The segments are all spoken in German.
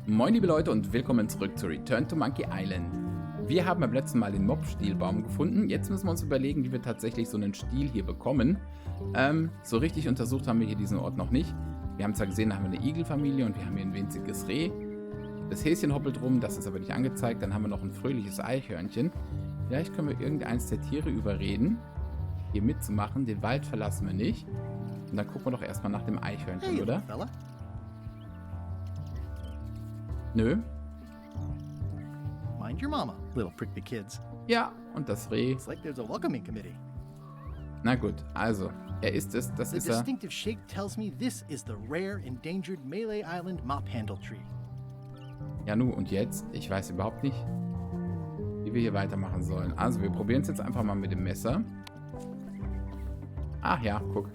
Moin liebe Leute und willkommen zurück zu Return to Monkey Island. Wir haben beim letzten Mal den Mob-Stielbaum gefunden. Jetzt müssen wir uns überlegen, wie wir tatsächlich so einen Stiel hier bekommen. So richtig untersucht haben wir hier diesen Ort noch nicht. Wir haben zwar gesehen, da haben wir eine Igelfamilie und wir haben hier ein winziges Reh. Das Häschen hoppelt rum, das ist aber nicht angezeigt. Dann haben wir noch ein fröhliches Eichhörnchen. Vielleicht können wir irgendeins der Tiere überreden, hier mitzumachen. Den Wald verlassen wir nicht. Und dann gucken wir doch erstmal nach dem Eichhörnchen, oder? Fella. Nö. Mind your mama, little prickly kids. Ja, und das Reh. It's like there's a welcoming committee. Na gut, also, er ist es, das The ist er. distinctive shake tells me this is the rare endangered Malay Island mop handle tree. Ja, nu, und jetzt? Ich weiß überhaupt nicht, wie wir hier weitermachen sollen. Also, wir probieren es jetzt einfach mal mit dem Messer. Ach ja, guck.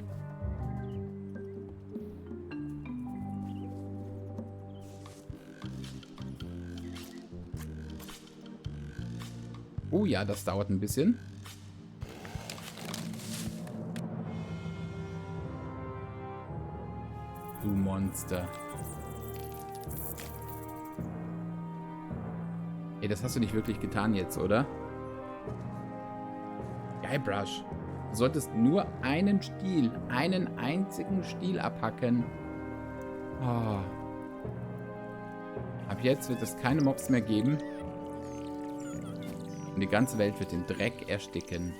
Oh ja, das dauert ein bisschen. Du Monster. Ey, das hast du nicht wirklich getan jetzt, oder? Guybrush. Du solltest nur einen Stiel, einen einzigen Stiel abhacken. Oh. Ab jetzt wird es keine Mobs mehr geben. Und die ganze Welt wird in Dreck ersticken.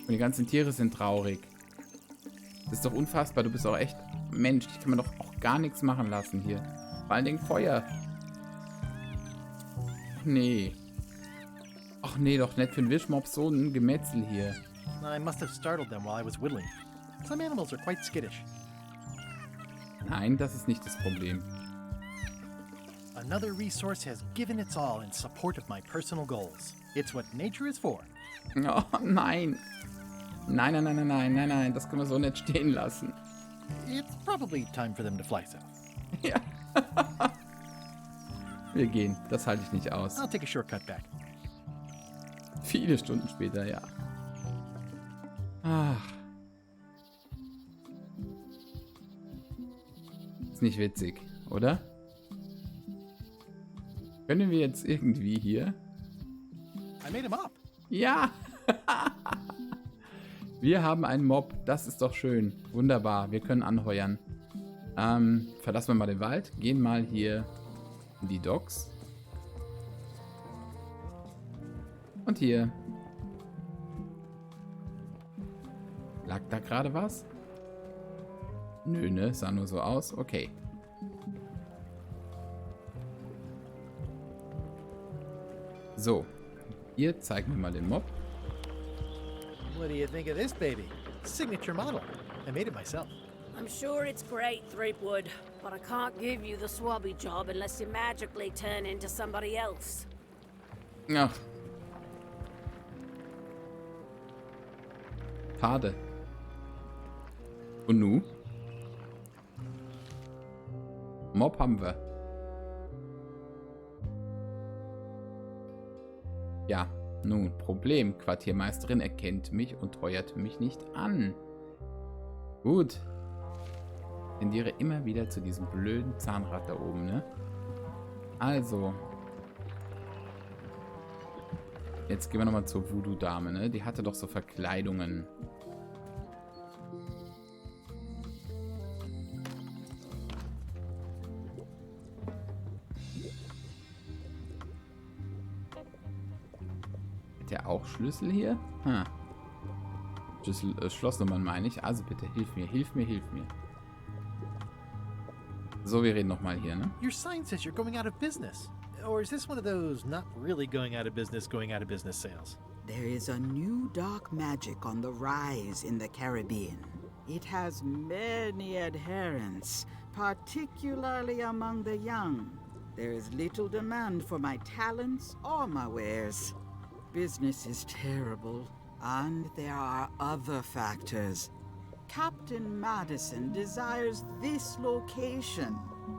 Und die ganzen Tiere sind traurig. Das ist doch unfassbar. Du bist auch echt Mensch. Ich kann mir doch auch gar nichts machen lassen hier. Vor allen Dingen Feuer. Ach nee. Ach nee, doch nicht für einen Wischmob so ein Gemetzel hier. I must have startled them while I was whittling. Some animals are quite skittish. Nein, das ist nicht das Problem. Another resource has given its all in support of my personal goals. It's what nature is for. Oh nein. Nein, nein, nein, nein, nein, nein, nein. Das können wir so nicht stehen lassen. It's probably time for them to fly south. Ja. Wir gehen. Das halte ich nicht aus. I'll take a shortcut back. Viele Stunden später, ja. Ach. Ist nicht witzig, oder? Können wir jetzt irgendwie hier... I made him up. Ja! Wir haben einen Mob. Das ist doch schön. Wunderbar. Wir können anheuern. Verlassen wir mal den Wald. Gehen mal hier in die Docks. Und hier. Lag da gerade was? Nö, ne? Sah nur so aus. Okay. So. Hier zeigen wir mal den Mob. What do you think of this baby? Signature model. I made it myself. I'm sure it's great, Threepwood, but I can't give you the swabby job unless you magically turn into somebody else. Ach. Schade. Und nu? Mob haben wir. Ja, nun, Problem. Quartiermeisterin erkennt mich und heuert mich nicht an. Gut. Ich tendiere immer wieder zu diesem blöden Zahnrad da oben, ne? Also. Jetzt gehen wir nochmal zur Voodoo-Dame, ne? Die hatte doch so Verkleidungen. Hat der auch Schlüssel hier? Hm. Schlossnummern meine ich. Also bitte, hilf mir, hilf mir, hilf mir. So, wir reden nochmal hier, ne? Your sign says you're going out of business. Or is this one of those not really going out of business sales? There is a new dark magic on the rise in the Caribbean. It has many adherents, particularly among the young. There is little demand for my talents or my wares. Business is terrible, and there are other factors. Captain Madison desires this location.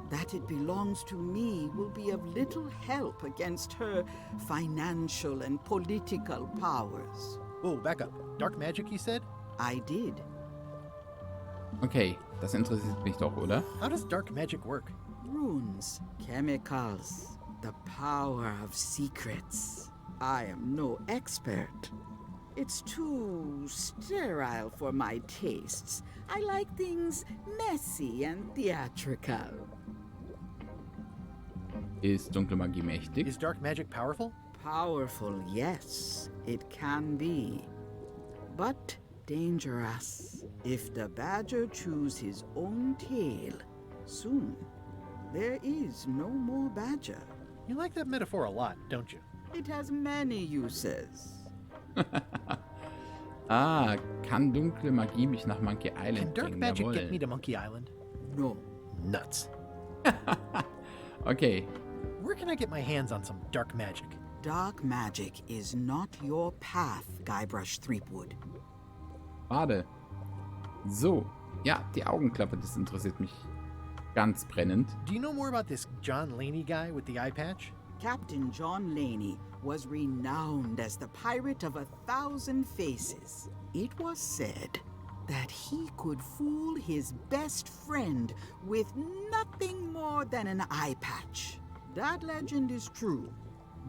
That it belongs to me will be of little help against her financial and political powers. Whoa, back up. Dark magic, you said? I did. Okay, das interessiert mich doch, oder? How does dark magic work? runes, chemicals, the power of secrets. I am no expert. It's too sterile for my tastes. I like things messy and theatrical. Ist dunkle Magie mächtig? Is dark magic powerful? Powerful, yes, it can be. But dangerous. If the badger chews his own tail, soon there is no more badger. You like that metaphor a lot, don't you? It has many uses. Kann dunkle Magie mich nach Monkey Can Island dark bringen? magic Jawohl. get me to Monkey Island? No. Nuts. Okay. Where can I get my hands on some dark magic? Dark magic is not your path, Guybrush Threepwood. Schade. So. Ja, die Augenklappe, das interessiert mich ganz brennend. Do you know more about this John Laney guy with the eye patch? Captain John Laney was renowned as the pirate of 1,000 faces. It was said that he could fool his best friend with nothing more than an eye patch. That legend is true,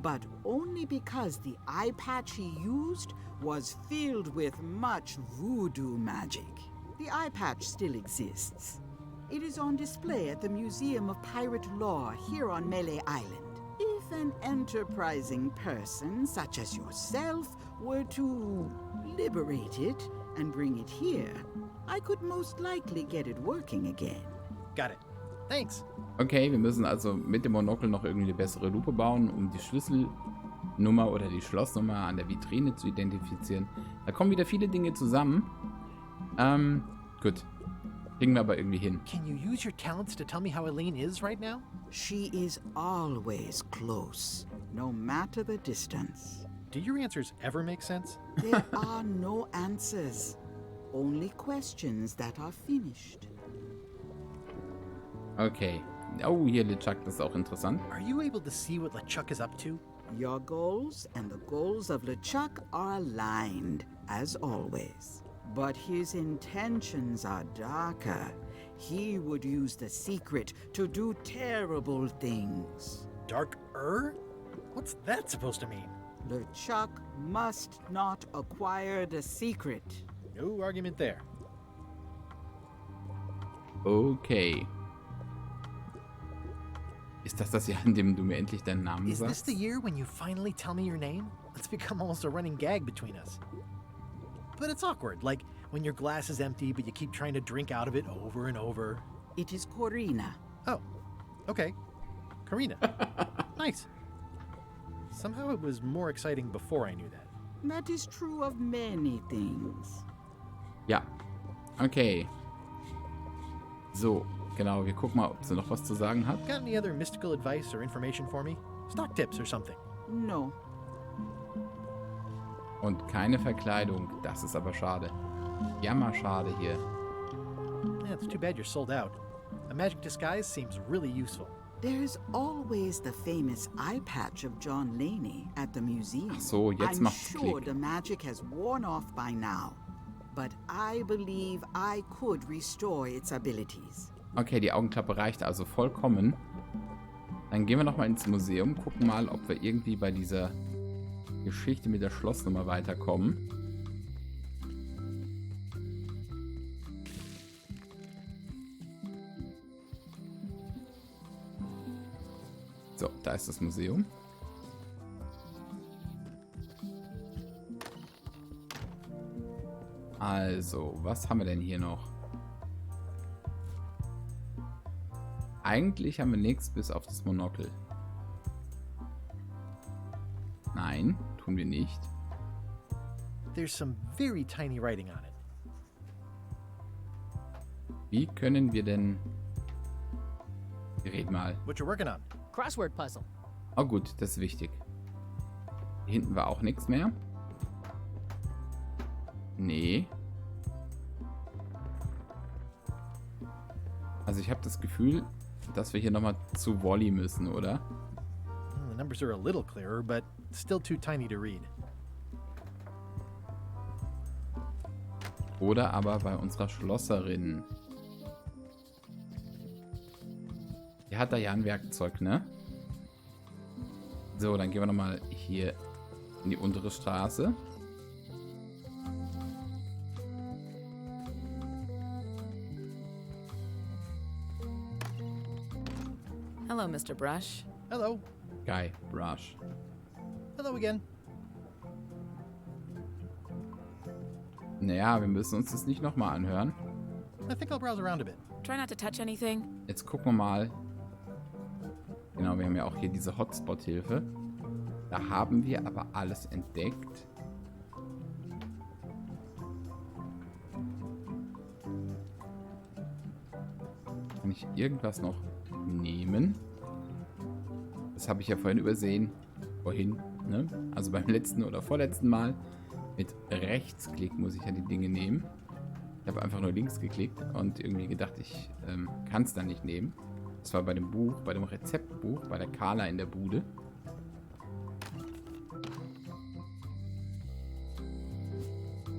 but only because the eye patch he used was filled with much voodoo magic. The eye patch still exists. It is on display at the Museum of Pirate Lore here on Melee Island. If an enterprising person such as yourself were to liberate it and bring it here, I could most likely get it working again. Got it. Thanks. Okay, wir müssen also mit dem Monokel noch irgendwie eine bessere Lupe bauen, um die Schlüsselnummer oder die Schlossnummer an der Vitrine zu identifizieren. Da kommen wieder viele Dinge zusammen. Gut. Kriegen wir aber irgendwie hin. Can you use your talents to tell me how Elaine is right now? She is always close, no matter the distance. Do your answers ever make sense? There are no answers, only questions that are finished. Okay. Oh, hier LeChuck, das ist auch interessant. Are you able to see what LeChuck is up to? Your goals and the goals of LeChuck are aligned, as always. But his intentions are darker. He would use the secret to do terrible things. Dark-er? What's that supposed to mean? LeChuck must not acquire the secret. No argument there. Okay. Ist das Jahr, in dem du mir endlich deinen Namen Is this sagst? the year when you finally tell me your name? It's become almost a running gag between us. But it's awkward, like when your glass is empty but you keep trying to drink out of it over and over. It is Corina. Oh, okay. Karina. Nice. Somehow it was more exciting before I knew that. That is true of many things. Ja. Okay. So, genau. Wir gucken mal, ob sie noch was zu sagen hat. Got any other mystical advice or information for me? Stock tips or something? No. Und keine Verkleidung. Das ist aber schade. Jammerschade hier. Yeah, it's too bad you're sold out. A magic disguise seems really useful. There's always the famous eye patch of John Laney at the museum. Ach so, jetzt I'm macht's sure Klick. the magic has worn off by now, but I believe I could restore its abilities. Okay, die Augenklappe reicht also vollkommen. Dann gehen wir nochmal ins Museum, gucken mal, ob wir irgendwie bei dieser Geschichte mit der Schlossnummer weiterkommen. So, da ist das Museum. Also, was haben wir denn hier noch? Eigentlich haben wir nichts bis auf das Monokel. Nein, tun wir nicht. There's some very tiny writing on it. Wie können wir denn... Red mal. What you working on? Crossword puzzle. Oh gut, das ist wichtig. Hier hinten war auch nichts mehr. Nee. Also ich habe das Gefühl, dass wir hier nochmal zu Wally müssen, oder? The numbers are a little clearer, but still too tiny to read. Oder aber bei unserer Schlosserin. Der hat da ja ein Werkzeug, ne? So, dann gehen wir nochmal hier in die untere Straße. Hello, Mr. Brush. Hello. Guybrush. Hello again. Naja, wir müssen uns das nicht nochmal anhören. I think I'll browse around a bit. Try not to touch anything. Jetzt gucken wir mal. Genau, wir haben ja auch hier diese Hotspot-Hilfe. Da haben wir aber alles entdeckt. Kann ich irgendwas noch nehmen? Das habe ich ja vorhin übersehen. Vorhin, ne? Also beim letzten oder vorletzten Mal. Mit Rechtsklick muss ich ja die Dinge nehmen. Ich habe einfach nur links geklickt und irgendwie gedacht, ich kann es dann nicht nehmen. Das war bei dem Buch, bei dem Rezeptbuch, bei der Carla in der Bude.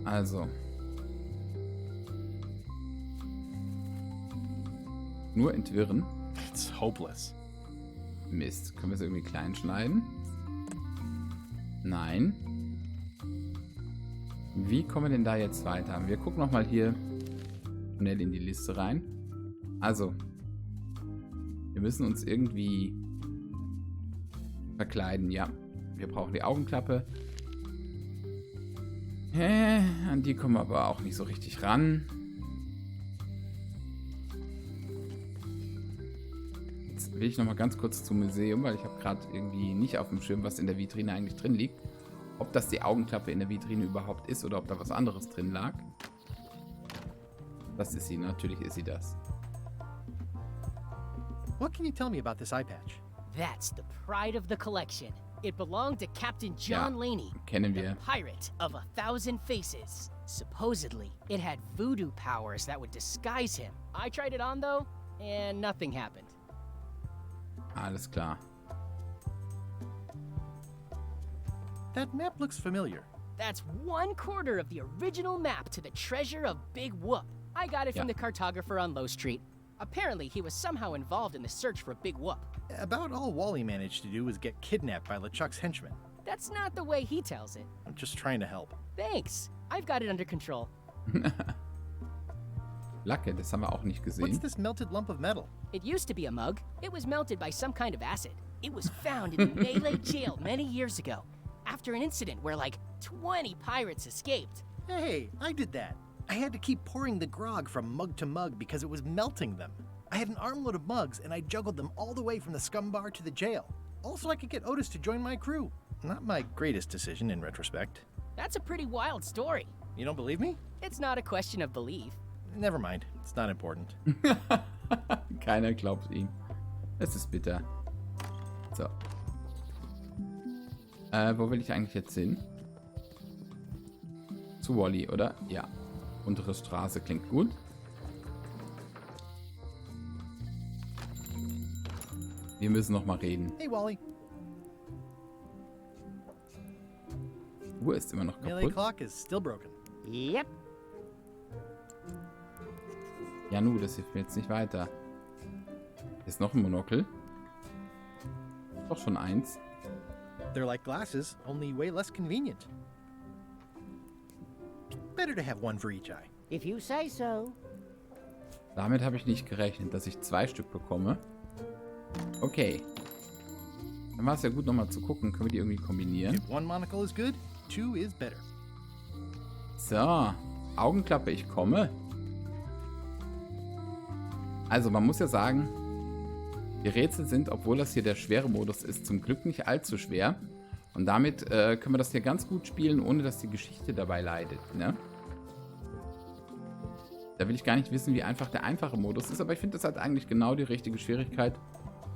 Also. Nur entwirren. It's hopeless. Mist. Können wir es irgendwie klein schneiden? Nein. Wie kommen wir denn da jetzt weiter? Wir gucken nochmal hier schnell in die Liste rein. Also. Wir müssen uns irgendwie verkleiden. Ja. Wir brauchen die Augenklappe. An die kommen wir aber auch nicht so richtig ran. Jetzt will ich nochmal ganz kurz zum Museum, weil ich habe gerade irgendwie nicht auf dem Schirm, was in der Vitrine eigentlich drin liegt. Ob das die Augenklappe in der Vitrine überhaupt ist oder ob da was anderes drin lag. Das ist sie, natürlich ist sie das. What can you tell me about this eye patch? That's the pride of the collection. It belonged to Captain John Laney, Kennen the wir. pirate of 1,000 faces. Supposedly, it had voodoo powers that would disguise him. I tried it on though, and nothing happened. Alles klar. That map looks familiar. That's 1/4 of the original map to the treasure of Big Whoop. I got it from Yeah. the cartographer on Low Street. Apparently, he was somehow involved in the search for Big Whoop. About all Wally managed to do was get kidnapped by LeChuck's henchmen. That's not the way he tells it. I'm just trying to help. Thanks. I've got it under control. Lacke, das haben wir auch nicht What's gesehen. this melted lump of metal? It used to be a mug. It was melted by some kind of acid. It was found in the Malay jail many years ago, after an incident where like 20 pirates escaped. Hey, I did that. I had to keep pouring the grog from mug to mug because it was melting them. I had an armload of mugs and I juggled them all the way from the scum bar to the jail. Also, I could get Otis to join my crew. Not my greatest decision in retrospect. That's a pretty wild story. You don't believe me? It's not a question of belief. Never mind. It's not important. Keiner glaubt ihm. Es ist bitter. So. Wo will ich eigentlich jetzt hin? Zu Wally, oder? Ja. Untere Straße klingt gut. Wir müssen noch mal reden. Hey, Wally. Uhr ist immer noch Melee kaputt. clock is still broken. Yep. Ja, nu, das hilft mir jetzt nicht weiter. Hier ist noch ein Monokel. Doch schon eins. They're like glasses, only way less convenient. Better to have one for each eye. If you say so. Damit habe ich nicht gerechnet, dass ich 2 Stück bekomme. Okay. Dann war es ja gut, nochmal zu gucken. Können wir die irgendwie kombinieren? If one monocle is good, two is better. So. Augenklappe, ich komme. Also, man muss ja sagen, die Rätsel sind, obwohl das hier der schwere Modus ist, zum Glück nicht allzu schwer. Und damit können wir das hier ganz gut spielen, ohne dass die Geschichte dabei leidet, ne? Da will ich gar nicht wissen, wie einfach der einfache Modus ist, aber ich finde, das hat eigentlich genau die richtige Schwierigkeit,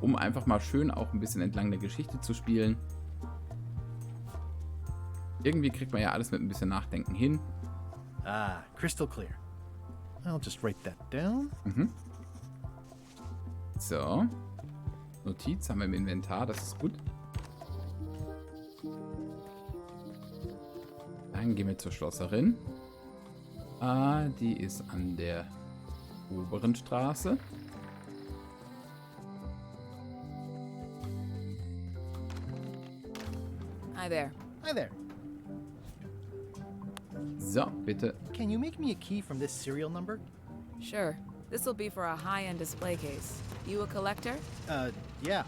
um einfach mal schön auch ein bisschen entlang der Geschichte zu spielen. Irgendwie kriegt man ja alles mit ein bisschen Nachdenken hin. Ah, crystal clear. I'll just write that down. So. Notiz haben wir im Inventar, das ist gut. Dann gehen wir zur Schlosserin. Ah, die ist an der oberen Straße. Hi there. Hi there. So, bitte. Can you make me a key from this serial number? Sure. This will be for a high-end display case. You a collector? Yeah.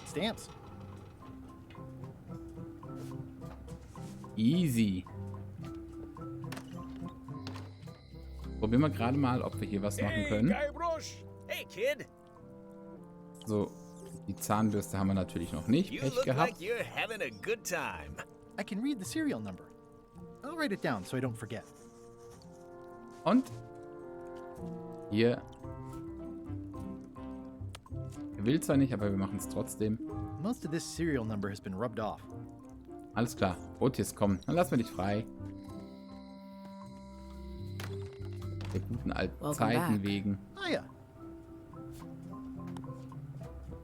Stamps. Easy. Probieren wir gerade mal, ob wir hier was machen können. Guybrush! Hey, kid! So, die Zahnbürste haben wir natürlich noch nicht. You Pech look gehabt. like you're having a good time. I can read the serial number. I'll write it down so I don't forget. Und hier. Er will zwar nicht, aber wir machen es trotzdem. Most of this serial number has been rubbed off. Alles klar. Otis, komm. Dann lassen wir dich frei. Der guten alten Welcome Zeiten back. wegen. Hiya.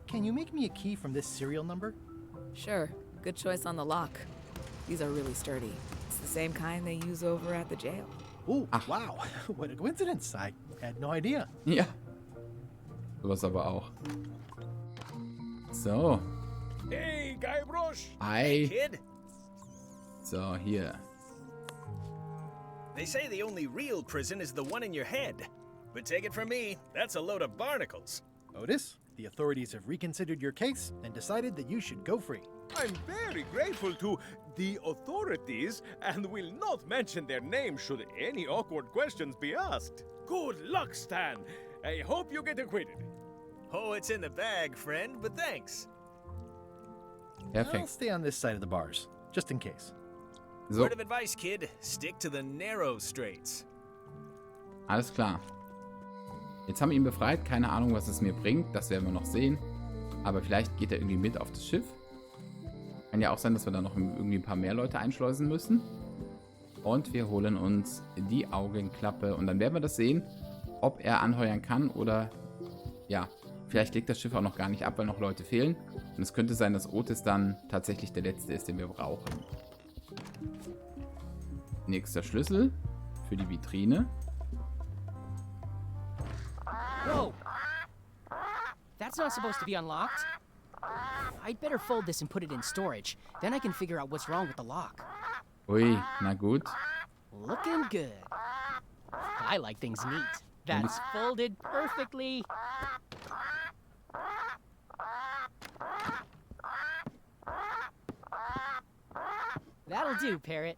Can you make me a key from this serial number? Sure. Good choice on the lock. These are really sturdy. It's the same kind they use over at the jail. Oh, wow. What a coincidence. I had no idea. Ja. Sowas aber auch. So. Hey, Guybrush! Ei. Kid! So, hier. They say the only real prison is the one in your head. But take it from me, that's a load of barnacles. Otis, the authorities have reconsidered your case and decided that you should go free. I'm very grateful to the authorities and will not mention their name should any awkward questions be asked. Good luck, Stan. I hope you get acquitted. Oh, it's in the bag, friend, but thanks. I'll Perfekt. stay on this side of the bars, just in case. So, Word of advice, kid, stick to the narrow straights. alles klar. Jetzt haben wir ihn befreit. Keine Ahnung, was es mir bringt. Das werden wir noch sehen. Aber vielleicht geht er irgendwie mit auf das Schiff. Kann ja auch sein, dass wir da noch irgendwie ein paar mehr Leute einschleusen müssen. Und wir holen uns die Augenklappe. Und dann werden wir das sehen, ob er anheuern kann oder... Ja, vielleicht legt das Schiff auch noch gar nicht ab, weil noch Leute fehlen. Und es könnte sein, dass Otis dann tatsächlich der letzte ist, den wir brauchen. Nächster Schlüssel für die Vitrine. Whoa! That's not supposed to be unlocked. I'd better fold this and put it in storage. Then I can figure out what's wrong with the lock. Ui, na gut. Looking good. I like things neat. That's folded perfectly. That'll do, Parrot.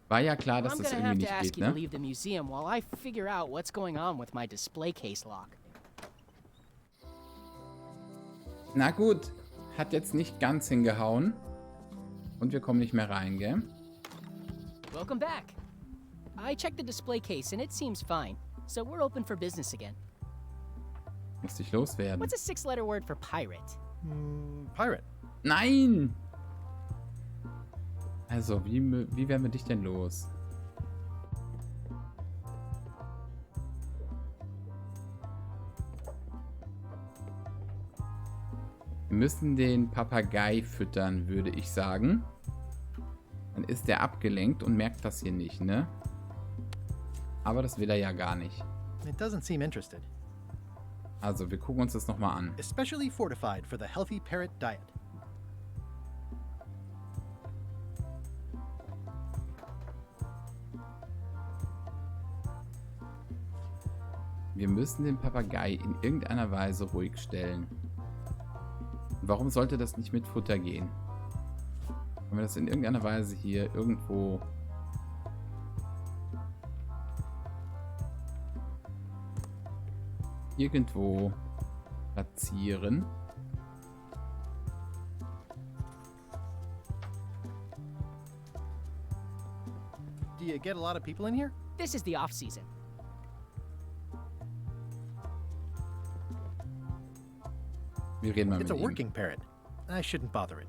War ja klar, dass I'm das gonna irgendwie have to nicht ask geht, you to ne? leave the museum while I figure out what's going on with my display case lock. Na gut, hat jetzt nicht ganz hingehauen. Und wir kommen nicht mehr rein, gell? Welcome back. I checked the display case and it seems fine. So we're open for business again. Muss dich loswerden. What's a six-letter word for pirate? Pirate. Nein! Also, wie werden wir dich denn los? Wir müssen den Papagei füttern, würde ich sagen. Dann ist der abgelenkt und merkt das hier nicht, ne? Aber das will er ja gar nicht. It doesn't seem interested. Also, wir gucken uns das nochmal an. Especially fortified for the healthy parrot diet. Wir müssen den Papagei in irgendeiner Weise ruhig stellen. Warum sollte das nicht mit Futter gehen? Können wir das in irgendeiner Weise hier irgendwo... platzieren? Do you get a lot of people in here? This is the off-season. Wir reden mal It's mit a ihm. working parrot. I shouldn't bother it.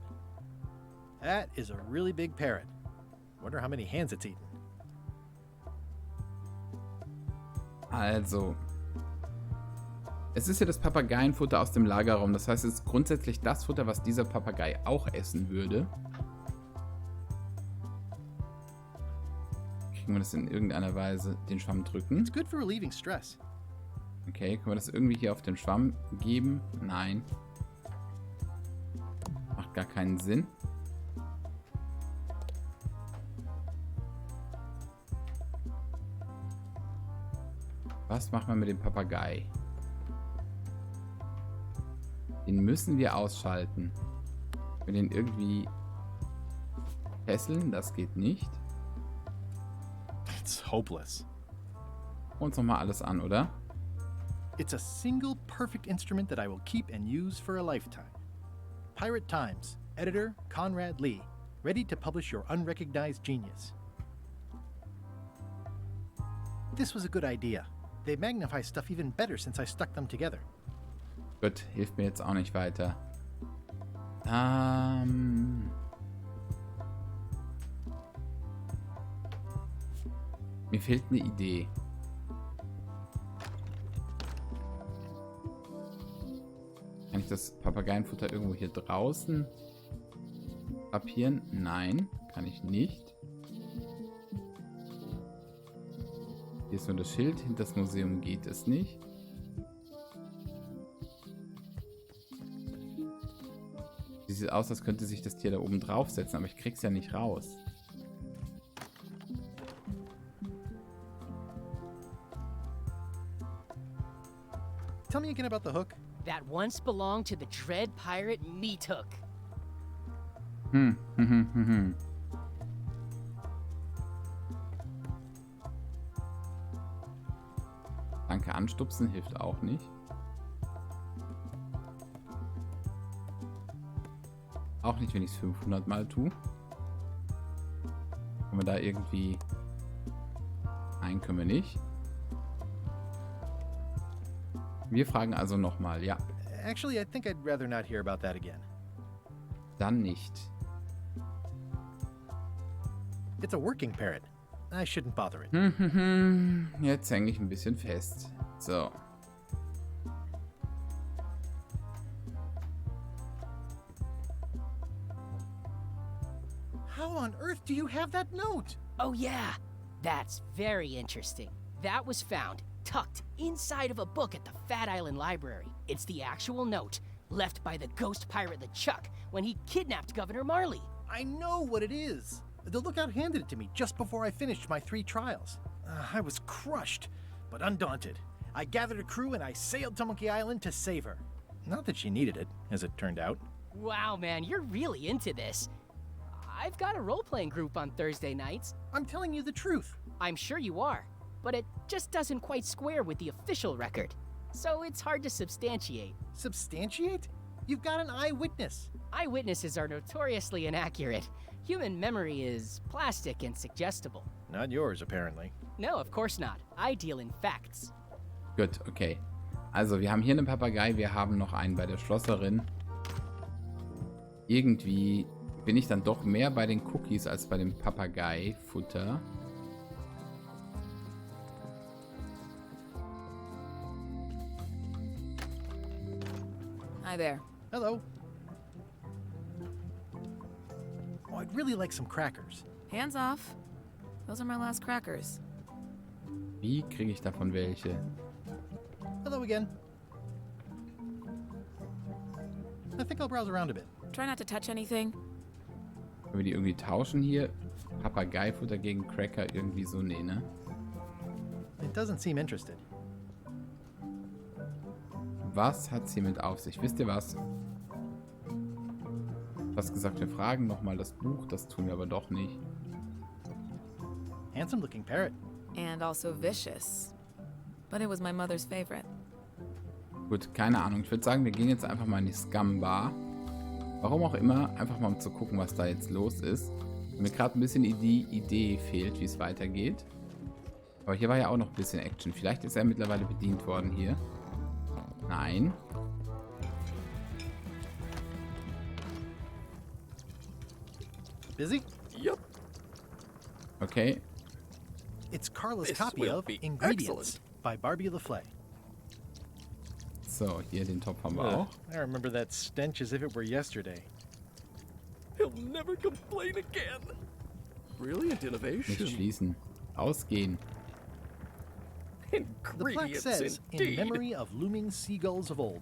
That is a really big parrot. Wonder how many hands it's eaten. Also, es ist ja das Papageienfutter aus dem Lagerraum. Das heißt, es ist grundsätzlich das Futter, was dieser Papagei auch essen würde. Kriegen wir das in irgendeiner Weise den Schwamm drücken? It's good for relieving stress. Okay, können wir das irgendwie hier auf den Schwamm geben? Nein. Macht gar keinen Sinn. Was machen wir mit dem Papagei? Den müssen wir ausschalten. Wir den irgendwie fesseln, das geht nicht. It's hopeless. Uns nochmal alles an, oder? It's a single perfect instrument that I will keep and use for a lifetime. Pirate Times, editor Conrad Lee, ready to publish your unrecognized genius. This was a good idea. They magnify stuff even better since I stuck them together. Gut, hilft mir jetzt auch nicht weiter. Mir fehlt eine Idee. Kann ich das Papageienfutter irgendwo hier draußen kapieren? Nein, kann ich nicht. Hier ist nur das Schild. Hinter das Museum geht es nicht. Sieht aus, als könnte sich das Tier da oben draufsetzen, aber ich krieg's ja nicht raus. Tell me again about the hook. That once belonged to the dread pirate Meat Hook. Danke, anstupsen hilft auch nicht. Auch nicht, wenn ich es 500 Mal tue. Können wir da irgendwie... Nein, können wir nicht. Wir fragen also nochmal, ja. Actually, I think I'd rather not hear about that again. Dann nicht. It's a working parrot. I shouldn't bother it. Jetzt hänge ich ein bisschen fest. So. How on earth do you have that note? Oh yeah, that's very interesting. That was found tucked inside of a book at the Fat Island Library. It's the actual note left by the ghost pirate LeChuck when he kidnapped Governor Marley. I know what it is. The lookout handed it to me just before I finished my 3 trials. I was crushed, but undaunted. I gathered a crew and I sailed to Monkey Island to save her. Not that she needed it, as it turned out. Wow, man, you're really into this. I've got a role-playing group on Thursday nights. I'm telling you the truth. I'm sure you are, but it just doesn't quite square with the official record. So it's hard to substantiate. Substantiate? You've got an eyewitness. Eyewitnesses are notoriously inaccurate. Human memory is plastic and suggestible. Not yours, apparently. No, of course not. I deal in facts. Gut, okay. Also, wir haben hier einen Papagei, wir haben noch einen bei der Schlosserin. Irgendwie bin ich dann doch mehr bei den Cookies als bei dem Papageifutter. Hi there. Hello. Oh, I'd really like some crackers. Hands off. Those are my last crackers. Wie kriege ich davon welche? Hello again. I think I'll browse around a bit. Try not to touch anything. Können wir die irgendwie tauschen hier? Papageifutter gegen Cracker irgendwie so? Nee, ne? It doesn't seem interested. Was hat's hiermit auf sich? Wisst ihr was? Du hast gesagt, wir fragen nochmal das Buch. Das tun wir aber doch nicht. Handsome looking parrot. And also vicious. But it was my mother's favorite. Gut, keine Ahnung. Ich würde sagen, wir gehen jetzt einfach mal in die Scum-Bar. Warum auch immer. Einfach mal um zu gucken, was da jetzt los ist. Mir gerade ein bisschen die Idee fehlt, wie es weitergeht. Aber hier war ja auch noch ein bisschen Action. Vielleicht ist er mittlerweile bedient worden hier. Nein. Busy? Yep. Okay. It's Carla's This copy will of be Ingredients excellent. by Barbie LaFlay. So, hier den Topf haben wir auch. I remember that stench as if it were yesterday. He'll never complain again. Brilliant Nicht innovation. schließen. Ausgehen. The plaque Ingredients says, in indeed. memory of looming seagulls of old.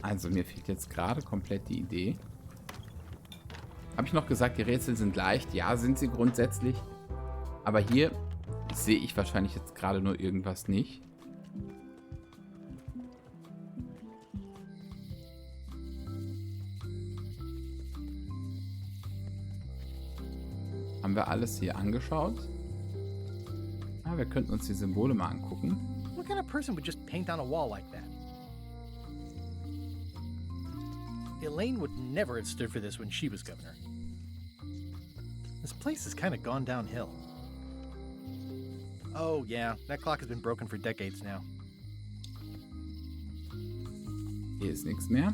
Also, mir fehlt jetzt gerade komplett die Idee. Habe ich noch gesagt, die Rätsel sind leicht? Ja, sind sie grundsätzlich. Aber hier sehe ich wahrscheinlich jetzt gerade nur irgendwas nicht. Haben wir alles hier angeschaut? Ah, wir könnten uns die Symbole mal angucken. What kind of person would just paint on a wall like that? Elaine would never have stood for this when she was governor. This place has kind of gone downhill. Oh, yeah, that clock has been broken for decades now. Hier ist nichts mehr.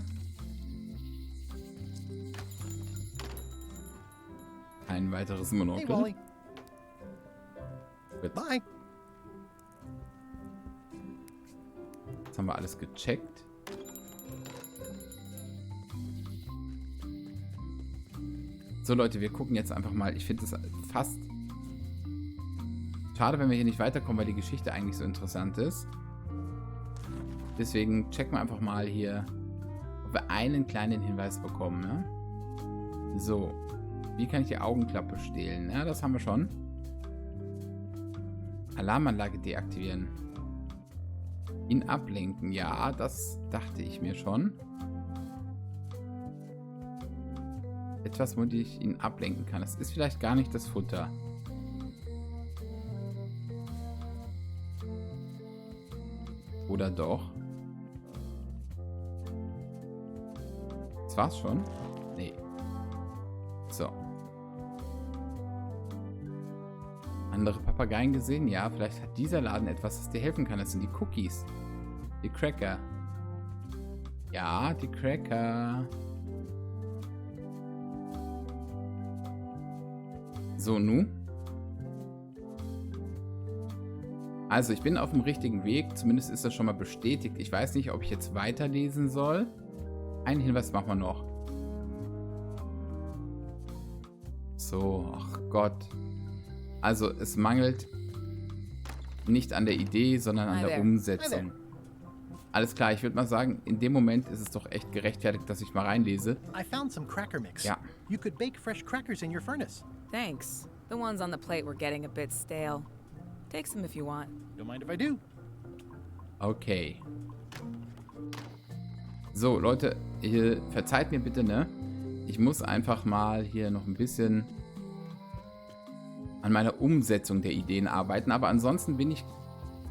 Ein weiteres Monokel. Hey, Wally. Gut. Bye. Jetzt haben wir alles gecheckt. So Leute, wir gucken jetzt einfach mal. Ich finde es fast schade, wenn wir hier nicht weiterkommen, weil die Geschichte eigentlich so interessant ist. Deswegen checken wir einfach mal hier, ob wir einen kleinen Hinweis bekommen. Ne? So, wie kann ich die Augenklappe stehlen? Ja, das haben wir schon. Alarmanlage deaktivieren. Ihn ablenken. Ja, das dachte ich mir schon. Etwas, womit ich ihn ablenken kann. Das ist vielleicht gar nicht das Futter. Oder doch? Das war's schon? Nee. So. Andere Papageien gesehen? Ja, vielleicht hat dieser Laden etwas, das dir helfen kann. Das sind die Cookies. Die Cracker. Ja, die Cracker. So, nun. Also, ich bin auf dem richtigen Weg. Zumindest ist das schon mal bestätigt. Ich weiß nicht, ob ich jetzt weiterlesen soll. Einen Hinweis machen wir noch. So, ach Gott. Also, es mangelt nicht an der Idee, sondern an der Umsetzung. Alles klar, ich würde mal sagen, in dem Moment ist es doch echt gerechtfertigt, dass ich mal reinlese. I found some cracker mix. Ja. You could bake fresh crackers in your furnace. Thanks. The ones on the plate were getting a bit stale. Take some if you want. Don't mind if I do. Okay. So, Leute, verzeiht mir bitte, ne? Ich muss einfach mal hier noch ein bisschen an meiner Umsetzung der Ideen arbeiten, aber ansonsten bin ich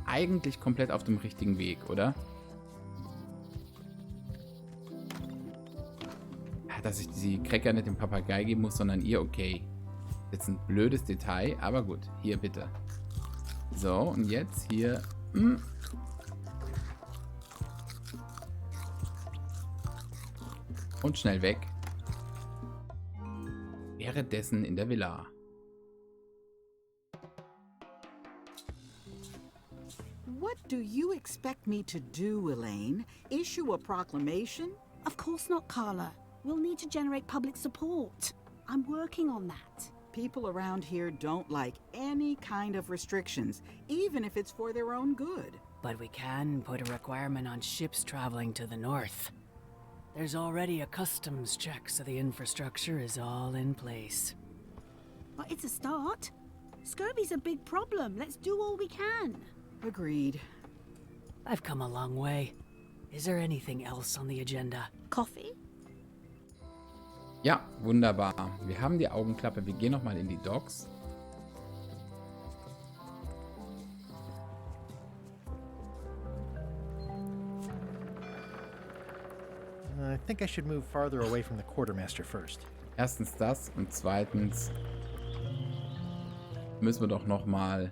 eigentlich komplett auf dem richtigen Weg, oder? Ja, dass ich die Cracker nicht dem Papagei geben muss, sondern ihr, okay. Jetzt ein blödes Detail, aber gut. Hier, bitte. So, und jetzt hier. Und schnell weg. Währenddessen in der Villa. What do you expect me to do, Elaine? Issue a proclamation? Of course not, Carla. We'll need to generate public support. I'm working on that. People around here don't like any kind of restrictions, even if it's for their own good. But we can put a requirement on ships traveling to the north. There's already a customs check, so the infrastructure is all in place. But it's a start. Scurvy's a big problem. Let's do all we can. Agreed. I've come a long way. Is there anything else on the agenda? Coffee? Ja, wunderbar. Wir haben die Augenklappe. Wir gehen nochmal in die Docks. I think I should move farther away from the quartermaster first. Erstens das und zweitens müssen wir doch nochmal...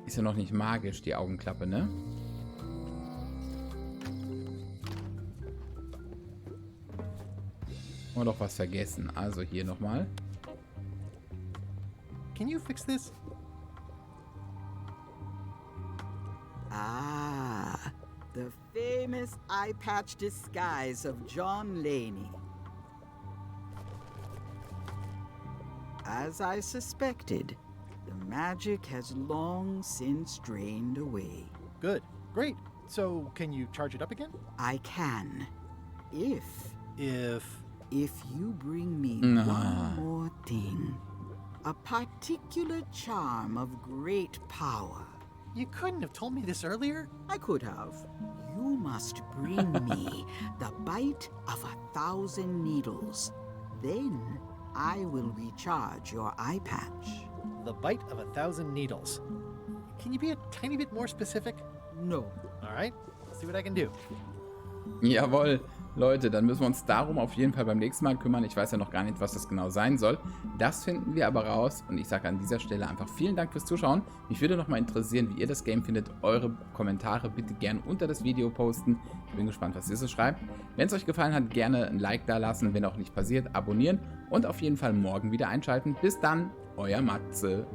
Ist ja noch nicht magisch, die Augenklappe, ne? Haben wir doch was vergessen. Also hier nochmal. Can you fix this? Ah, the famous eye patch disguise of John Laney. As I suspected, the magic has long since drained away. Good. Great. So, can you charge it up again? I can. If If... you bring me No. one more thing. a particular charm of great power. You couldn't have told me this earlier? I could have. You must bring me the bite of 1,000 needles. Then I will recharge your eye patch. The bite of 1,000 needles. Can you be a tiny bit more specific? No. All right, let's see what I can do. Jawohl, Leute, dann müssen wir uns darum auf jeden Fall beim nächsten Mal kümmern. Ich weiß ja noch gar nicht, was das genau sein soll. Das finden wir aber raus und ich sage an dieser Stelle einfach vielen Dank fürs Zuschauen. Mich würde nochmal interessieren, wie ihr das Game findet. Eure Kommentare bitte gerne unter das Video posten. Ich bin gespannt, was ihr so schreibt. Wenn es euch gefallen hat, gerne ein Like da lassen. Wenn auch nicht passiert, abonnieren und auf jeden Fall morgen wieder einschalten. Bis dann, euer Matze.